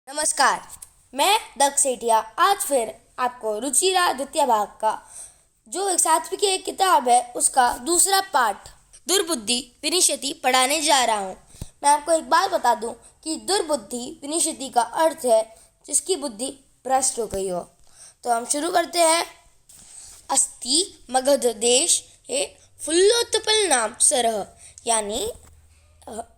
नमस्कार। मैं दक्ष सेठिया आज फिर आपको रुचिरा द्वितीय भाग का जो एक सातवीं की एक किताब है उसका दूसरा पाठ दुर्बुद्धि विनिशति पढ़ाने जा रहा हूँ। मैं आपको एक बात बता दूँ कि दुर्बुद्धि विनिशति का अर्थ है जिसकी बुद्धि भ्रष्ट हो गई हो। तो हम शुरू करते हैं। अस्ति मगध देश हे फुल्लोत्पल नाम सरह, यानी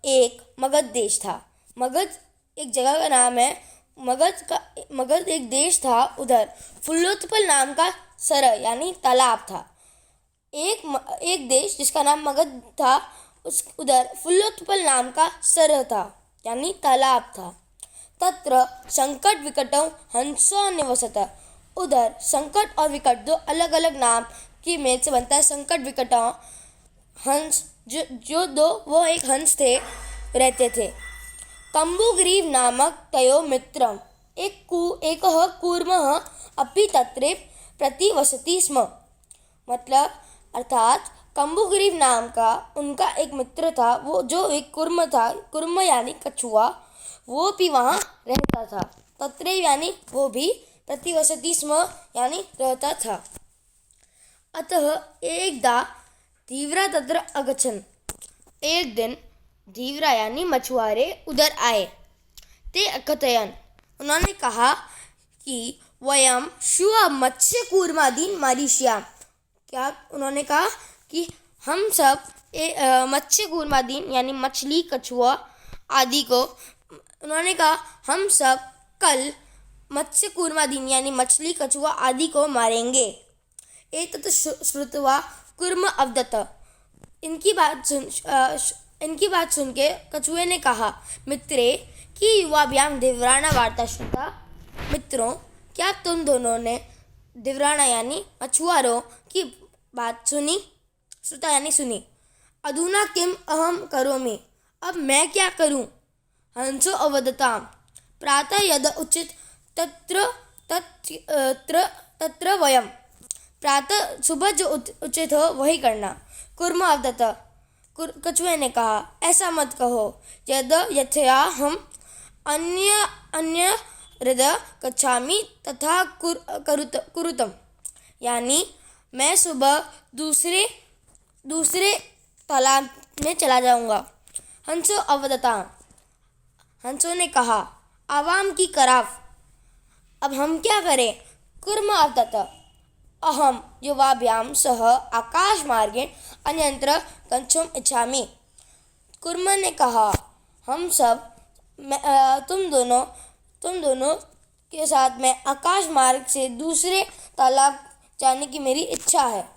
एक मगध देश था। मगध एक जगह का नाम है। मगध एक देश था। उधर फुल्लोत्पल नाम का सरह यानी तालाब था। एक देश जिसका नाम मगध था, उधर फुल्लोत्पल नाम का सरह था यानी तालाब था। तत्र संकट विकटौ हंसो निवसत, उधर संकट और विकट दो अलग अलग नाम की मेल से बनता है। संकट विकटौ हंस जो दो वो एक हंस थे, रहते थे। कम्बुग्रीव नामक तयो मित्रम एकः कूर्मः अपि तत्रे प्रतिवसति स्म। मतलब अर्थात कम्बुग्रीव नाम का उनका एक मित्र था, वो जो एक कुर्म था। कुर्म यानी कछुआ, वो भी वहाँ रहता था। तत्रे यानी वो भी, प्रतिवसति स्म यानी रहता था। अतः एकदा धीवरा तत्र अगच्छन्, एक दिन धीवरा यानी मछुआरे उधर आए। ते अकथयन्, उन्होंने कहा कि वयम श्वः मत्स्य कूर्मादीन मारिष्याम। क्या उन्होंने कहा कि हम सब मत्स्य कूर्मादीन यानी मछली कछुआ आदि को, उन्होंने कहा हम सब कल मत्स्य कूर्मादीन यानी मछली कछुआ आदि को मारेंगे। एतत् श्रुत्वा कूर्म अवदत्, इनकी बात सुन के कछुए ने कहा, मित्रे कि युवाभ्याम दिव्राणा वार्ता श्रुता। मित्रों, क्या तुम दोनों ने दिव्राणा यानी मछुआरों की बात सुनी? श्रुता यानी सुनी। अधुना किम अहम करोमि, अब मैं क्या करूं? हंसो अवदताम, प्रातः यद उचित तत्र वयम, प्रातः सुबह जो उचित हो वही करना। कुर्म अवदत, कछुए ने कहा, ऐसा मत कहो। यद यथया हम अन्य हृदय गच्छामि तथा कुरुतम, यानी मैं सुबह दूसरे तालाब में चला जाऊंगा। हंसो अवदता, हंसों ने कहा, आवाम की कराफ, अब हम क्या करें? कुर्म अवदत, अहम युवाभ्याम सह आकाश मार्गेण अन्यत्र गन्तुम् इच्छामि। कुर्म ने कहा, हम सब तुम दोनों के साथ में आकाश मार्ग से दूसरे तालाब जाने की मेरी इच्छा है।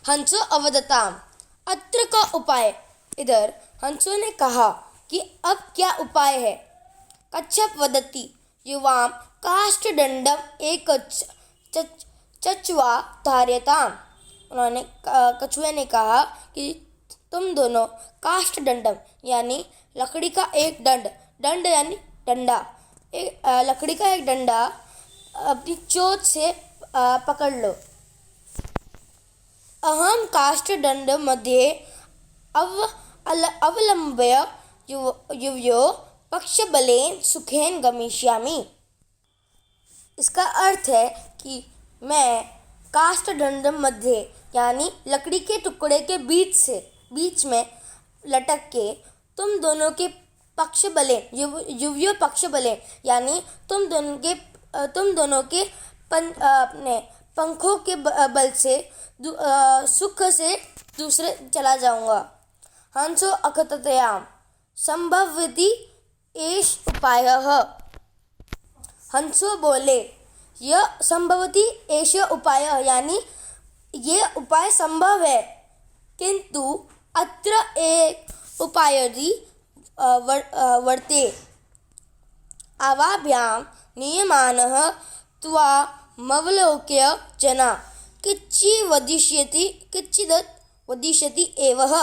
हंसो अवदताम, अत्र का उपाय, इधर हंसों ने कहा कि अब क्या उपाय है? कच्छप वदति, युवाम काष्ठदंडम एक चच्वा धार्यताम। उन्होंने कछुए ने कहा कि तुम दोनों काष्ठदंडम यानी लकड़ी का एक दंड यानी डंडा, लकड़ी का एक डंडा अपनी चोंच से पकड़ लो। अहम काष्ठदंड मध्ये अवलंब्य युवयो पक्षबलेन सुखेन गमिष्यामि। इसका अर्थ है कि मैं काष्ठदंड मध्य यानी लकड़ी के टुकड़े के बीच में लटक के तुम दोनों के पक्ष बले, युवयो पक्ष बले यानी तुम दोनों के अपने पंखों के बल से सुख से दूसरे चला जाऊंगा। हंसो अकथयाम, संभवति एष उपायः। हंसो बोले, यह संभवती एष उपाय यानी ये उपाय संभव है, किंतु अत्र एक उपायदि वर्ते। आवाभ्याम नियमानः त्वामवलोक्य जना किञ्चिद् वदिष्यति एवः।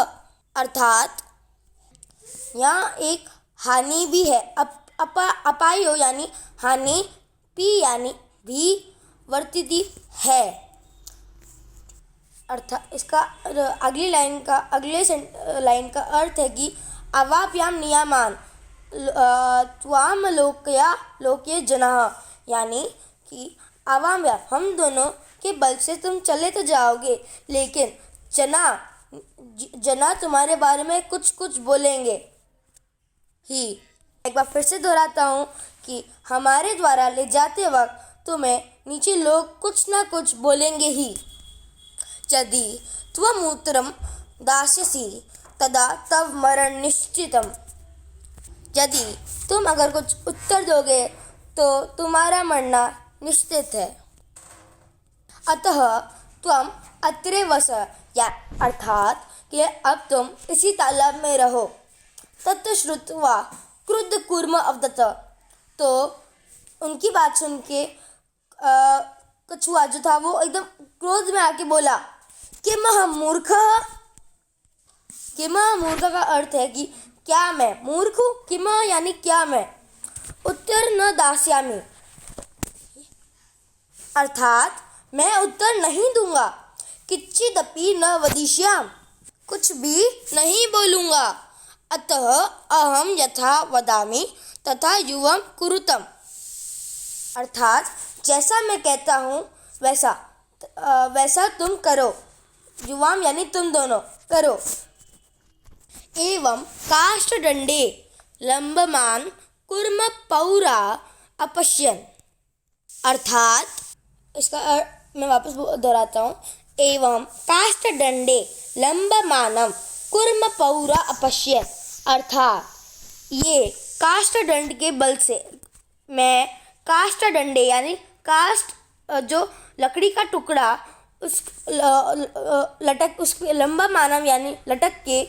अर्थात यहाँ एक हानि भी है। अपायो यानी हानि, पी यानी भी, वर्तिति है। अर्थात इसका अगले लाइन का अर्थ है कि अवाभ्याम नियमान, त्वाम लोकया लोके जनाः, यानी कि आवाम या हम दोनों के बल से तुम चले तो जाओगे, लेकिन जना तुम्हारे बारे में कुछ कुछ बोलेंगे ही। एक बार फिर से दोहराता हूँ कि हमारे द्वारा ले जाते वक्त तुम्हें नीचे लोग कुछ ना कुछ बोलेंगे ही। यदि त्वमूत्रम दास्यसि तदा तव मरण निश्चितम, यदि तुम अगर कुछ उत्तर दोगे तो तुम्हारा मरना निश्चित है। अतः त्वम अत्रे वस, या अर्थात कि अब तुम इसी तालाब में रहो। तत् श्रुत्वा क्रुद्ध कूर्म अवदत्, तो उनकी बात सुन के कछुआ जो था वो एकदम क्रोध में आके बोला किमः मूर्खः। किमः मूर्ख का अर्थ है कि क्या मैं मूर्ख हूँ, किमः यानी क्या मैं, उत्तर न दास्यामि अर्थात मैं उत्तर नहीं दूंगा, किच्चिदपि न वदिष्यामि, कुछ भी नहीं बोलूँगा, अतः अहम यथा वदामि तथा युवम कुरुतम, अर्थात जैसा मैं कहता हूँ वैसा तुम करो, युवाम यानी तुम दोनों करो। एवं काष्ठदंडे लंबमान कुर्म पौरा अपश्यन्, अर्थात इसका मैं वापस दोहराता हूँ। एवं काष्ठदंडे लंबमानम कुर्म पौरा अपश्यन्, अर्थात ये काष्ठदंड के बल से मैं काष्ठदंडे यानी काष्ठ जो लकड़ी का टुकड़ा उस लंबा मानव यानी लटक के,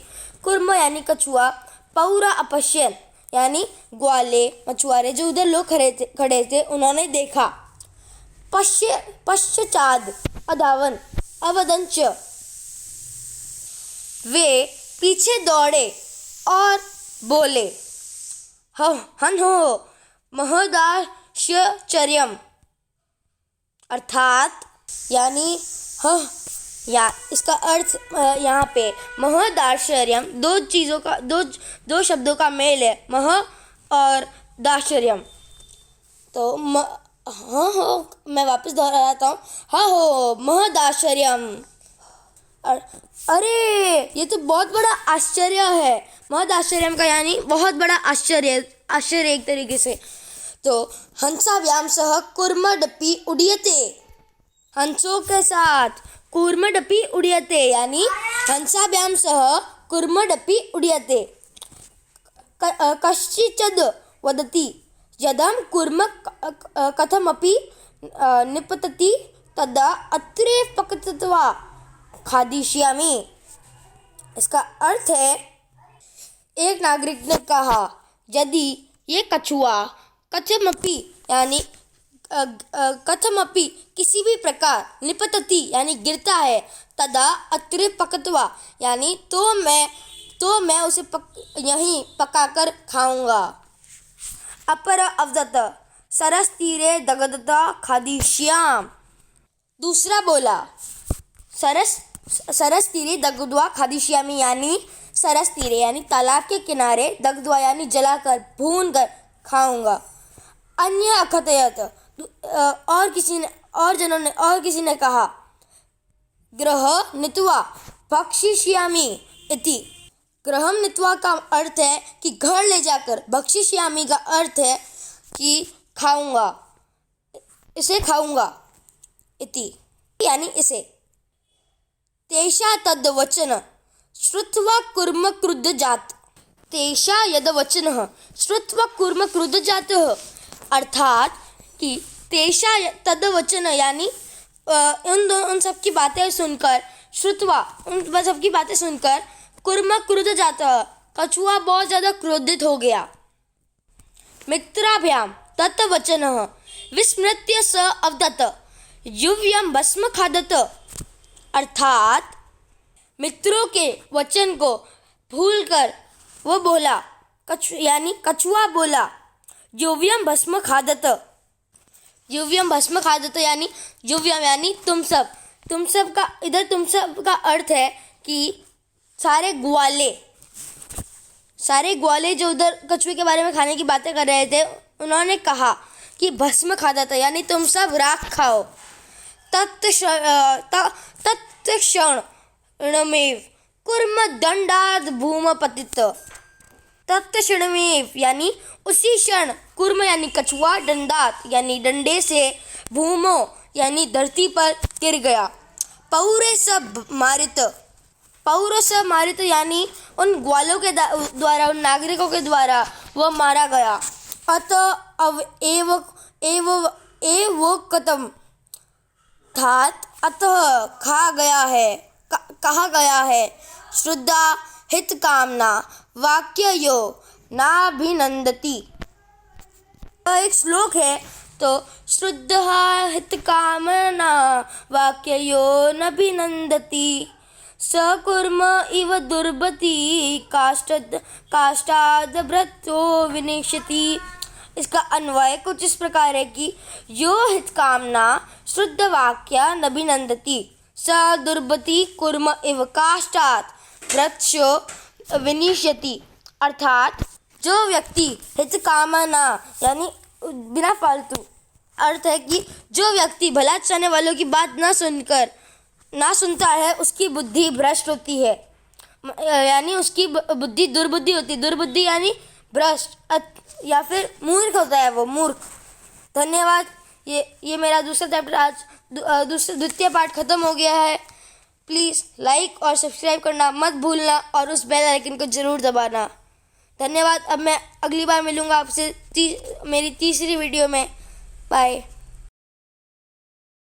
कुर्म यानी कछुआ, पौरा अपश्यन यानी ग्वाले मछुआरे जो उधर लोग खड़े थे उन्होंने देखा। पश्चाद अधावन अवदंच, वे पीछे दौड़े और बोले हन हो महदाश्चर्यम, अर्थात यानी इसका अर्थ यहाँ पे महदाश्चर्यम दो शब्दों का मेल है, मह और दाश्चर्यम। तो मैं वापस दोहराता हूँ, हो महदाश्चर्यम, अरे ये तो बहुत बड़ा आश्चर्य है। महदाश्चर्यम का यानी बहुत बड़ा आश्चर्य एक तरीके से। तो हंसाभ्याम सह कूर्मडपि उड्यते, हंसों के साथ कूर्मडपि उड्यते यानी हंसाभ्याम सह कूर्मडपि उड्यते। कश्चिच्चिद् वदति यदं कूर्म कथमपि निपतति तदा अत्रे पक्त्वा खादिष्यामि, इसका अर्थ है एक नागरिक ने कहा यदि ये कछुआ कथमपि यानी कथमपि किसी भी प्रकार निपतति यानी गिरता है, तदा अत्रे पक्त्वा यानी तो मैं उसे यहीं पकाकर खाऊंगा। अपर अवदत सरस तीरे दगदता खादिष्याम, दूसरा बोला सरस तीरे दगदवा खादिष्यामी यानी सरस तीरे यानी तालाब के किनारे, दगदवा यानी जलाकर भून कर खाऊंगा। अन्य अकथयत, और किसी ने कहा ग्रह नित्वा भक्षिष्यामि इति, ग्रहम नित्वा का अर्थ है कि घर ले जाकर, भक्षिष्यामि का अर्थ है कि खाऊंगा, इसे खाऊंगा, इति यानी इसे। तेषा तद् वचन श्रुत्वा कूर्म क्रुद्ध जात, तेषा यद वचन श्रुत्वा कूर्म क्रुद्ध जात, अर्थात कि तेषा तद वचन यानी उन सब की बातें सुनकर, श्रुत्वा उन सब की बातें सुनकर, कूर्म क्रुद्ध जात कछुआ बहुत ज़्यादा क्रोधित हो गया। मित्राभ्याम तत् वचन विस्मृत्य स अवदत् युव्यं भस्म खादत, अर्थात मित्रों के वचन को भूलकर वो बोला, यानी कछुआ बोला युव्यं भस्म खादत, युव्यं भस्म खादत यानी युव्यं यानी तुम सब का, इधर तुम सब का अर्थ है कि सारे ग्वाले, सारे ग्वाले जो उधर कछुए के बारे में खाने की बातें कर रहे थे, उन्होंने कहा कि भस्म खाता था, यानी तुम सब राख खाओ। तत्क्षणमेव कुर्म दंडाद भूम पतित। तत्क्षणमेव यानी उसी क्षण, कुर्म यानी कछुआ, दंडात यानी डंडे से, भूमो यानी धरती पर गिर गया। पौरस मारित यानी उन ग्वालों के द्वारा, उन नागरिकों के द्वारा वह मारा गया। अतः अव एव कतम धात, अतः कहा गया है श्रद्धा हित कामना वाक्य यो नाभिनंदति। एक श्लोक है, तो श्रद्धा हित कामना वाक्य यो नाभिनंदति सकुर्म इव दुर्बति काष्ठाद भ्रतो विनिशति। इसका अन्वय कुछ इस प्रकार है कि यो हित कामना शुद्ध वाक्य नभिनंदति स दुर्बति कुर्म इव काष्ठात भ्रत्यो विनिशति। अर्थात जो व्यक्ति हित कामना यानी बिना फालतू, अर्थ है कि जो व्यक्ति भला चाहने वालों की बात ना सुनता है, उसकी बुद्धि भ्रष्ट होती है, यानी उसकी बुद्धि दुर्बुद्धि होती है। दुर्बुद्धि यानी भ्रष्ट या फिर मूर्ख होता है, वो मूर्ख। धन्यवाद। ये मेरा दूसरा चैप्टर आज द्वितीय पार्ट खत्म हो गया है। प्लीज़ लाइक और सब्सक्राइब करना मत भूलना और उस बेल आइकन को ज़रूर दबाना। धन्यवाद। अब मैं अगली बार मिलूँगा आपसे मेरी तीसरी वीडियो में। बाय।